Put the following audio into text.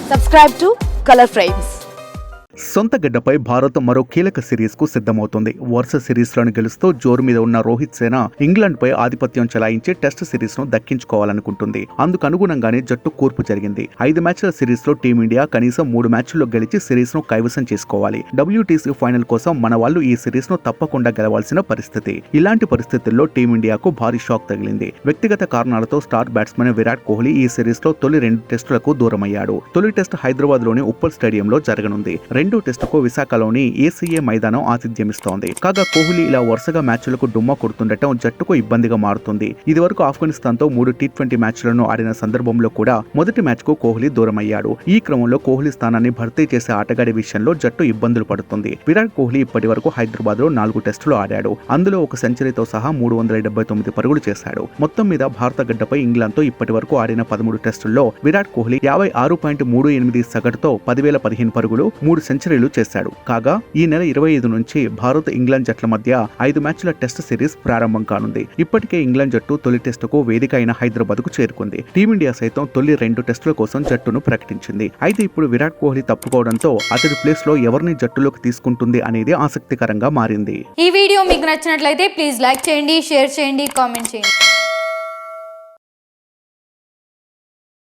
Subscribe to Color Frames. సొంత గడ్డపై భారత్ మరో కీలక సిరీస్ కు సిద్ధమవుతుంది. వరుస సిరీస్లను గెలుస్తూ జోరు మీద ఉన్న రోహిత్ సేన ఇంగ్లాండ్ పై ఆధిపత్యం చెలాయించి టెస్ట్ సిరీస్ ను దక్కించుకోవాలనుకుంటుంది. అందుకు అనుగుణంగానే జట్టు కూర్పు జరిగింది. 5 మ్యాచ్ల సిరీస్ లో టీమిండియా కనీసం 3 మ్యాచ్ల్లో గెలిచి సిరీస్ ను కైవసం చేసుకోవాలి. WTC ఫైనల్ కోసం మన వాళ్ళు ఈ సిరీస్ ను తప్పకుండా గెలవాల్సిన పరిస్థితి. ఇలాంటి పరిస్థితుల్లో టీమిండియాకు భారీ షాక్ తగిలింది. వ్యక్తిగత కారణాలతో స్టార్ బ్యాట్స్మెన్ విరాట్ కోహ్లీ ఈ సిరీస్ లో తొలి 2 టెస్టులకు దూరమయ్యాడు. తొలి టెస్ట్ హైదరాబాద్ లోని ఉప్పల్ స్టేడియంలో జరగనుంది. రెండో టెస్టుకు విశాఖలోని ACA మైదానం ఆతిథ్యమిస్తోంది. కాగా కోహ్లీ ఇలా వరుసగా మ్యాచ్లకు డుమ్మ కొడుతుండటం జట్టుకు ఇబ్బందిగా మారుతుంది. ఇదివరకు ఆఫ్ఘనిస్తాన్ తో 3 T20 మ్యాచ్లను ఆడిన సందర్భంలో కూడా మొదటి మ్యాచ్ కు కోహ్లీ దూరమయ్యాడు. ఈ క్రమంలో కోహ్లీ స్థానాన్ని భర్తీ చేసే ఆటగాడి విషయంలో జట్టు ఇబ్బందులు పడుతుంది. విరాట్ కోహ్లీ ఇప్పటి వరకు హైదరాబాద్ లో 4 టెస్టులు ఆడాడు. అందులో ఒక సెంచరీతో సహా 379 పరుగులు చేశాడు. మొత్తం మీద భారత గడ్డపై ఇంగ్లాండ్ తో ఇప్పటి వరకు ఆడిన 13 టెస్టుల్లో విరాట్ కోహ్లీ 56.38 సగటుతో 10,015 పరుగులు, 3 సెంచరీలు చేశాడు. కాగా ఈ నెల 25 నుంచి భారత్ ఇంగ్లాండ్ జట్ల మధ్య 5 మ్యాచ్ల టెస్ట్ సిరీస్ ప్రారంభం కానుంది. ఇప్పటికే ఇంగ్లాండ్ జట్టు తొలి టెస్టుకు వేదిక అయిన హైదరాబాద్ కు చేరుకుంది. టీమిండియా సైతం తొలి 2 టెస్టుల కోసం జట్టును ప్రకటించింది. అయితే ఇప్పుడు విరాట్ కోహ్లీ తప్పుకోవడంతో అతడి ప్లేస్ లో ఎవరిని జట్టులోకి తీసుకుంటుంది అనేది ఆసక్తికరంగా మారింది. ఈ వీడియో మీకు నచ్చినట్లయితే ప్లీజ్ లైక్ చేయండి, షేర్ చేయండి, కామెంట్ చేయండి.